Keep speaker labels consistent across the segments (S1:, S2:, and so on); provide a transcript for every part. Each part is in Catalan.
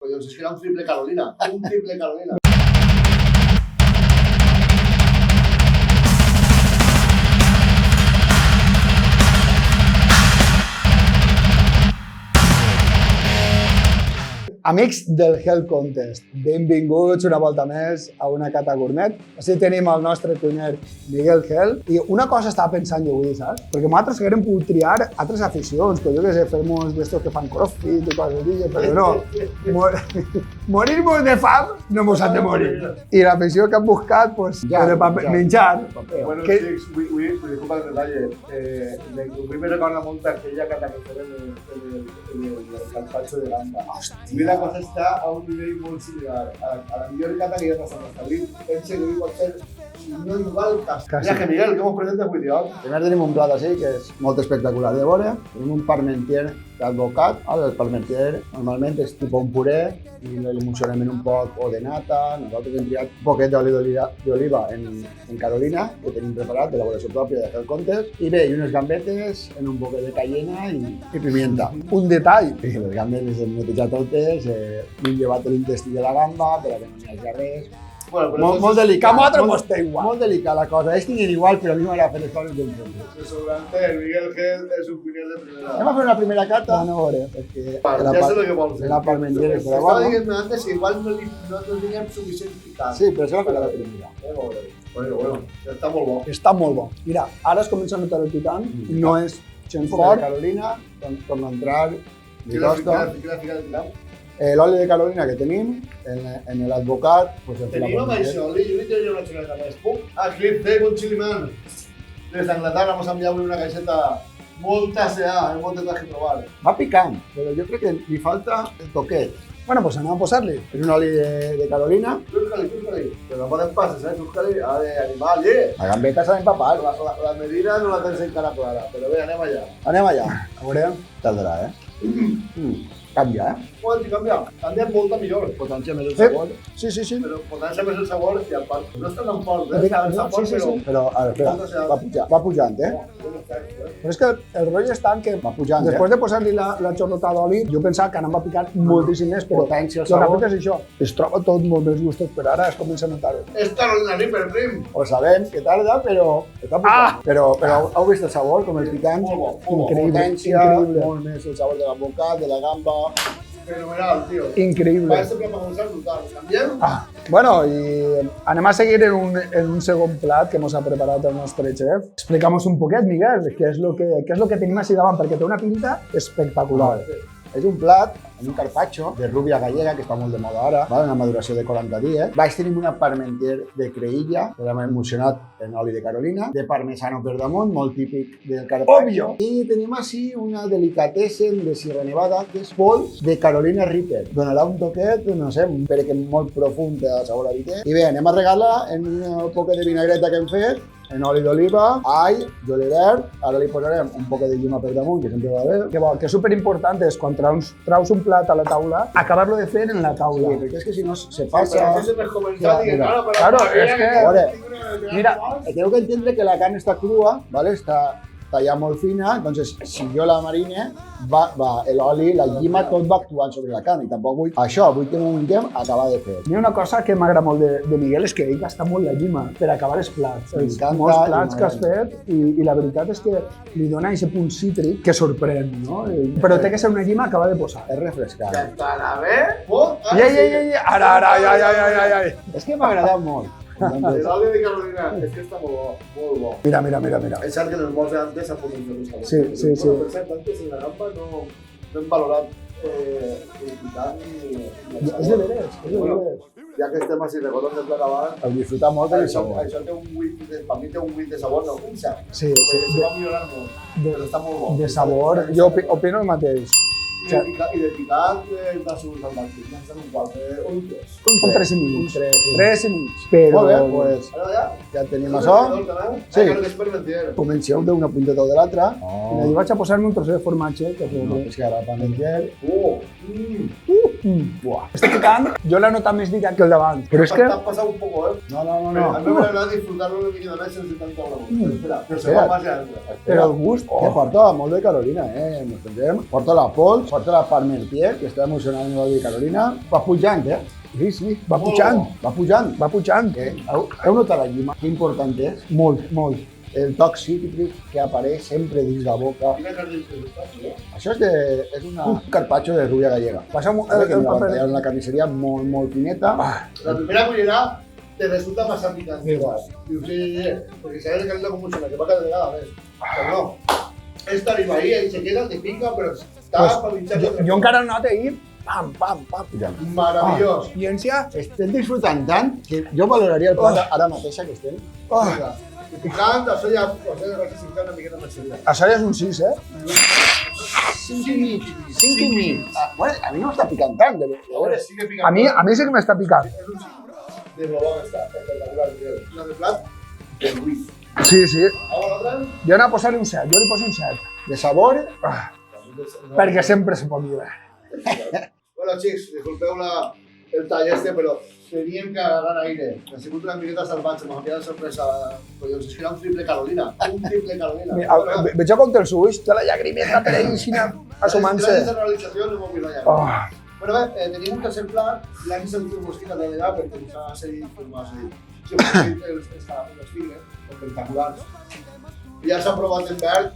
S1: collons, és que era un triple Carolina. Un triple Carolina.
S2: Amics del Hell Contest, benvinguts una volta més a una cata gourmet. Així tenim el nostre cuiner Miguel Hell. I una cosa estava pensant jo avui, saps? Perquè nosaltres haguérem pogut triar altres aficions, que jo que sé, fem d'estos que fan crossfit i coses així, però no. Morir-nos de fam no mos han de morir. I l'afició que hem buscat, pues, menjar.
S1: Bueno, chicos, disculpa el detalle. A mí me recuerda mucho aquella cata que fue en el carpaccio de gamba. Y la cosa está a un nivel muy similar. A la millor cata que ya pasamos hasta abril. Pense que hoy va a ser, si no igual, casi. Mira que Miguel, ¿qué hemos presentado avui, tio?
S2: Primer tenim un plat així, que és molt espectacular de veure. Tenim un parmentier d'advocat. El parmentier normalment és tipus un puré i l'emulsionem en un poc o de nata. Nosaltres hem triat un poquet d'oli d'oliva en Carolina, que tenim preparat de l'elaboració pròpia de Hell Contest. I bé, i unes gambetes en un poquet de cayena i pimienta. Un detall, les gambetes hem netejat totes, hem llevat l'intestí de la gamba per a que no hi hagi res.
S1: Bueno,
S2: molt delicat, molt delicat la cosa. Ells tinguin igual, però a mi m'agrada fer les coses ben fetes.
S1: Seguramente el Miguel Gel és un cuiner de primera.
S2: Anem a fer una primera cata? No, a veure, perquè...
S1: Ja sé lo que vols dir.
S2: La parmentier és
S1: Estava dient antes que igual no teníem suficient picant.
S2: Sí, però això la farà la primera.
S1: Bueno, està molt bo.
S2: Està molt bo. Mira, ara es comença a notar el picant, no és gens fort. Carolina, torna a entrar, li costa. L'oli de Carolina que tenim, en l'advocat...
S1: Tenim amb això, oli, jo li tenia una xuleta més. Ah, Clip, un chiliman. Des d'Anglaterra ens ha enviat una caixeta molt ASEA, molt de coses que provar.
S2: Va picant, però jo crec que li falta el toquet. Bueno, pues anem a posar-li. És un oli de Carolina.
S1: Túscali. Que no poden passes, túscali. De animal,
S2: La gambeta s'ha d'empapar.
S1: La medida no la tens encara clara, però bé, anem allà.
S2: Anem allà. A veure, tardarà, Canvia,
S1: Canvia. Canvia molt millor.
S2: Potència més el sabor. Sí.
S1: Però potència més el sabor i a part no està tan fort,
S2: Sí. Però, a veure, espera, va pujant, Però és que el rotllo és tant que va pujant, després de posar-li la xorrota d'oli, jo pensava que anava picant moltíssim més, però potència, el sabor, és això. Es troba tot molt més gustot, però ara es comença a notar-ho.
S1: És Carolina Reaper, prim.
S2: Ho sabem, que tarda, però està picant. Però heu vist el sabor, com el picant? Increïble. Molt més el sabor de l'advocat, de la gamba.
S1: Fenomenal, tio.
S2: Increïble.
S1: Parece que para començar brutal. Canviem?
S2: Bueno, i anem a seguir en un segon plat que ens ha preparat el nostre chef. Explica'm un poquet, Miguel, què és lo que tenim així davant, perquè té una pinta espectacular. És un plat amb un carpaccio de rúbia gallega, que està molt de moda ara, una maduració de 40 dies. Baix tenim una parmentier de creïlla, que l'hem emulsionat en oli de Carolina, de parmesano per damunt, molt típic del carpaccio. I tenim així una delicatessen de Sierra Nevada, que és pols de Carolina Reaper. Donarà un toquet, no sé, un perec molt profund de sabor a viter. I bé, anem a regar-la en un poc de vinagreta que hem fet, en oli d'oliva, all, julivert, ara li posarem un poc de llima per damunt, que sempre va bé. Que és superimportant és quan traus un plat a la taula, acabar-lo de fer en la taula. Sí, perquè és que si no se passa... Claro, és que... Mira, teniu que entendre que la carn està crua, està tallar molt fina, doncs si jo la marine, l'oli, la llima, tot va actuant sobre la carn i tampoc vull això, vull que no vulguem acabar de fer. I una cosa que m'agrada molt de Miguel és que ell gasta molt la llima per acabar els plats. Molts plats que has fet i la veritat és que li dona aquest punt cítric que sorprèn, no? Però té que ser una llima que acaba de posar. És refrescant.
S1: Ja estarà bé?
S2: Ara. És que m'ha agradat molt.
S1: L'oli de Carolina, és que està molt bo.
S2: Mira.
S1: És cert que en els molts d'antes s'ha posat més sabor.
S2: Sí.
S1: Però per cert, antes en la gamba no hem valorat el picant ni el sabor.
S2: És de veres.
S1: Ja que estem així, recordem de plat abans,
S2: el disfrutar molt del sabor.
S1: Això té un buit, per mi té un buit de sabor, no? Un cert.
S2: Sí.
S1: Va millorar molt, però està molt bo.
S2: De sabor, jo opino el mateix.
S1: I de picant, està subit al màxim. Està en un quart, un 3.
S2: Un 3,5. 3,5. Però, pues, ja tenim això. Sí. Comenceu d'una punteta o de l'altra. I vaig a posar-me un trosset de formatge. No, és que ara parmentier. Buah. Este picant jo l'he notat més dic que el davant. Però és que...
S1: T'has passat un poco, ¿eh?
S2: No.
S1: A mí me agrada disfrutarlo de mi más sense tanta broma. Espera, que se va más allá.
S2: Però el gust...
S3: Que porta molt de Carolina, m'entendem? Porta la pols, porta la Parmentier, que està emocionant amb el de Carolina. Va pujant,
S2: Sí, va pujant.
S3: Va pujant.
S2: Va pujant.
S3: Heu notat la llima? Que important és?
S2: Molt.
S3: El toc cítric que apareix sempre dins la boca.
S1: Quina característica és?
S3: Això és un carpaccio de rubia gallega.
S2: Passa'm
S3: Que en la carnisseria molt fineta.
S1: La primera cullera te resulta más picante. Dius, sí, porque sabes que es la combustión, que va cada vegada més. Però no. Esta arriba ahí se queda, te pica, però està per pinchar.
S2: Jo encara el noto ahir. Pam.
S1: Maravillós.
S2: Ciència.
S3: Estem disfrutant tant que jo valoraria el plat ara mateix que estem.
S1: Picant, això ja va ser cincar una miqueta més seria.
S2: Això ja és un 6,
S3: 5 i mig. Bueno, a mi no m'està picant tant.
S1: Sí que pica.
S2: A mi sí que m'està picant.
S1: És un 5. De lo bo que està, espectacular. Una de plat, de Luis.
S2: Sí.
S1: Ara l'altra?
S2: Jo anava a posar-li un 7, jo li poso un 7.
S3: De sabor,
S2: Perquè sempre se pot mirar.
S1: Bueno, chicos, disculpeu el tall però teníem que agarrar aire. Ha sigut una miqueta salvatge, m'ha quedat sorpresa. Però ens escriu un triple Carolina.
S2: Veig com els ulls, té la llagrimeta per ahí, assumant-se.
S1: Gràcies a la realització no m'ho mirat ja. Bueno, bé, tenim un tercer plat, l'hem sentit mosquita de l'edà perquè ens ha seguit com ha seguit. Sí, els figues, espectaculars. Ja s'ha provat en verd,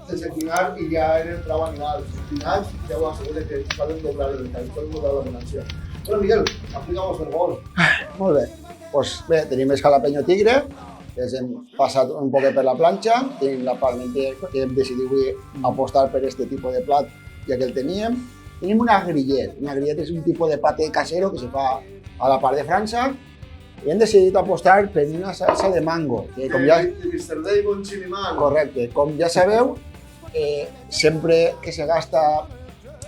S1: sense cuinar i ja eren prou animals. Cuinats, ja ho asseguro que poden doblar el detall, poden doblar la bonança. Bueno, Miguel, aplica-vos el gol.
S3: molt bé. Pues bé, tenim el jalapeño tigre, que ens hem passat un poc per la planxa, tenim la Parmentier, que hem decidit avui apostar per aquest tipus de plat, ja que el teníem. Tenim una grillet. Una grillet és un tipus de paté casero que se fa a la part de França, i hem decidit apostar per una salsa de mango, que com ja...
S1: De Mr. Damon Chili Man.
S3: Correcte. Com ja sabeu, sempre que se gasta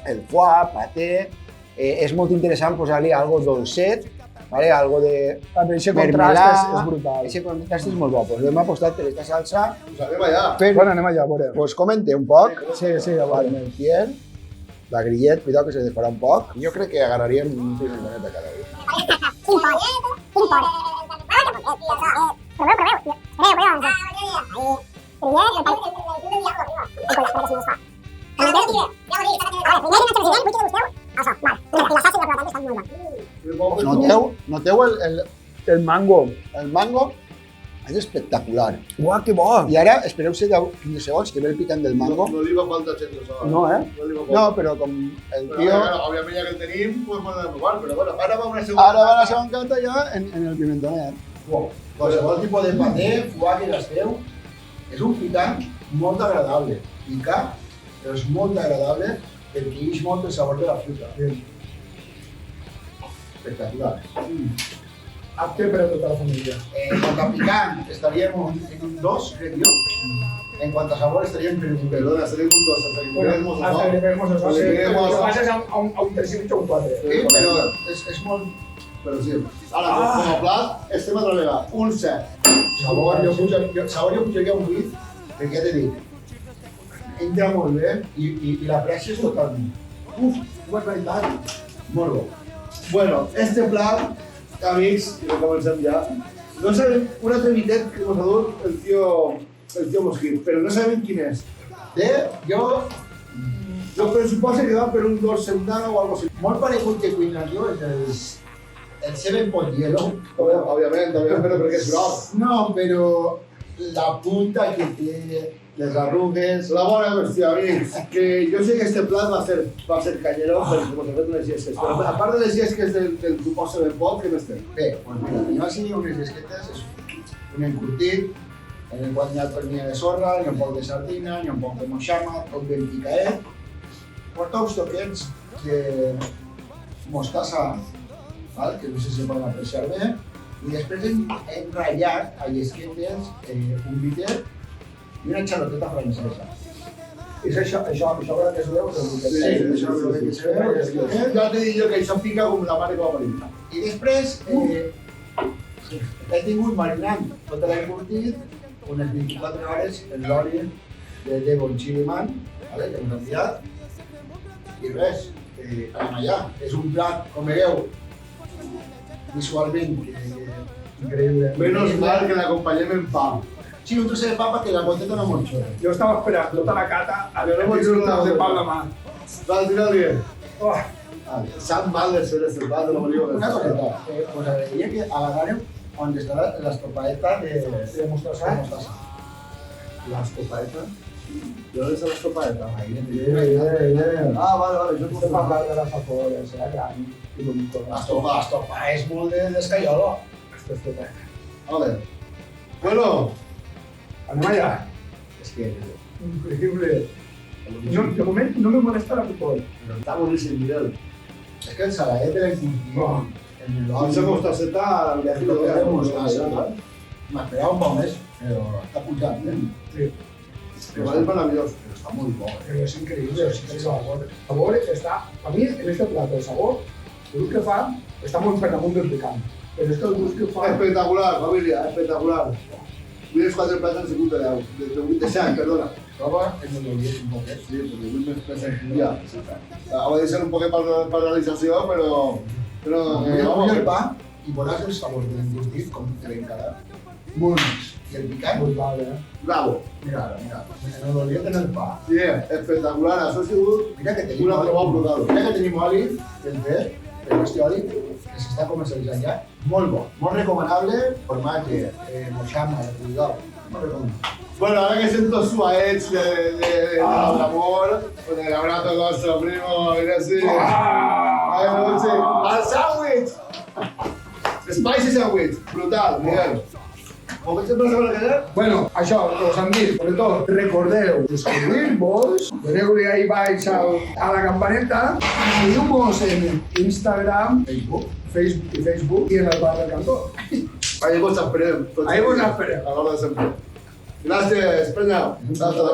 S3: el foie, paté, és molt interessant posar-li algo dolcet, ¿vale? Algo de
S2: Aquest contrast és brutal.
S3: Aquest contrast és molt bo. Pues hem apostat per aquesta salsa.
S1: Pues anem allà.
S2: Bueno, anem allà, a veure.
S3: Pues comente un poc.
S2: Sí, a veure.
S3: Parmentier, la grillet, cuidado que se desfarà un poc. Jo crec que agarraríem un pimentonet a cada un. Noteu
S2: El mango.
S3: el mango? És espectacular.
S2: Uau, que bo.
S3: I ara espereu-se 15 segons que ve el picant del mango.
S1: No li va falta gent, això.
S2: No,
S3: No, però com el
S1: Però,
S3: tio...
S1: òbviament, ja que el tenim, pues podem provar, però bueno, ara va una segona.
S3: Ara va la segona canta ja en el pimentonet. Qualsevol tipus de paté, foie que gasteu, és un picant molt agradable. Picar, però és molt agradable perquè hi molt el sabor de la fruta. Espectacular.
S2: Apte per a tota la família.
S3: En quant a picant, estaríem en un 2, crec jo. En quant a sabor, estaríem per un 1.
S1: Perdona, estaríem un 2, hasta que
S2: Bueno, hasta que le peguemos el
S1: Lo
S2: passes a un 3 i mig o un 4.
S3: Sí, però és molt...
S1: Però sí. Ara, com a plat, estem a treballar. Un 7.
S3: Sabor, jo pujaria un 8, perquè ja t'he dit, entra molt bé i l'aprecies totalment.
S1: Barbaritat.
S3: Molt bo.
S1: Bueno, este plat, amics, i comencem ja. No sabem, un altre mitet que ens ha dut el tio Mosquit, però no sabem quin és. Jo pressuposo que va per un 2 setmana o alguna cosa.
S3: Molt paregut que cuina jo és el Seven Pot Yellow.
S1: Òbviament, però perquè és groc.
S3: No, però la punta que té, les arrugues...
S1: La bona qüestió, amics, que jo sé que este plat va ser canyero, perquè com s'ha fet unes llesques, però a part de les llesques del tupó Seven Pot, què més té?
S3: Bé, doncs mira, tenim així unes llesquetes, és un encurtit, en el qual hi ha pernil de sorra, hi ha un poc de sardina, hi ha un poc de moixama, tot ben picaet. Porta uns toquets de mostassa, que no sé si poden apreciar bé, i després hem ratllat a llesquetes un bitter i una xarloteta francesa.
S2: És això crec que es veu?
S3: Sí, això és el que se veu.
S1: Ja t'he dit jo que això pica com la mare que va parir.
S3: I després he tingut marinant tot l'encurtit unes 24 hores en l'oli de Devon Chili Man, que m'he enviat. I res, anem allà. És un plat, com veieu, visualment
S2: Increíble.
S1: Menos mal que l'acompanyem en pa.
S3: Sí, un trozo de papa que la volteta no molt xora.
S2: Yo estaba esperando toda la cata a ver
S1: Pero
S2: un
S1: hemos hecho
S2: trozo de
S1: una
S2: pan
S1: vuelta.
S2: la mano.
S1: Va, tira bien.
S2: Oh,
S1: Sap mal de ser el plat de l'oliva.
S3: Una coseta, us agradaria que agarrareu on està l'estopaeta de mostassa.
S1: L'escopaeta? ¿Dónde está la escopaeta?
S3: Ahí,
S2: bien.
S1: Ah, vale, yo
S2: Esto es para hablar de las afores, gran y bonito.
S3: L'estopa és molt d'escaiola.
S2: Esto es total.
S1: Vale. Bueno,
S2: Anem allá.
S3: És que
S2: Increíble. No, de moment no me molesta la picor.
S1: está buenísimo, Miguel.
S3: és que el saladet de la incultiva en el
S1: Con esa mostaceta al viaje lo
S3: de
S1: voy
S3: mostassa. M'esperava un poc més, però està pujant,
S2: Sí,
S1: Igual es maravilloso.
S3: però està molt bo.
S2: pero es increíble el sabor. El sabor está, a mí en este plato, el sabor, el gust que fa, está muy per damunt del picant. Pero es que el gust que fa...
S1: Espectacular, familia, espectacular. Tienes 4 platos de punta de agua. De sang, perdona.
S3: Prova en el oliet un poquet.
S1: Sí, porque vull més presència. Hau de ser un poquet per realització, però...
S3: Vull el pa i veuràs el sabor de l'engustit com te ve encara. Molt més. I el picant,
S2: Muy vale,
S1: Bravo.
S3: mira, en l'oliet en el pa.
S1: Sí, espectacular. Això ha sigut
S3: Mira que tenim
S1: una
S3: oli,
S1: prova brutal.
S3: mira que tenim oli del fet, però este oli que s'està comercialitzant ja, molt bo, molt recomanable, formatge, moixama, cuidado, molt recomanable.
S1: Bueno, ahora que siento su aech de amor, con el abrazo con nuestro primo, mira así. Ay, no sé. ¡Al sándwich! Spicy sandwich, brutal, Miguel. ¿Cómo que siempre se van a quedar?
S2: Bueno, això, us hem dit, sobretot, recordeu subscriure-vos, doneu-li ahí baix a la campaneta, seguiu-nos en Instagram, Facebook i en el bar del cantó.
S1: Ahí vos esperem.
S2: Ahí vos esperem.
S1: A l'hora de sempre. Gràcies, Peña. Hasta la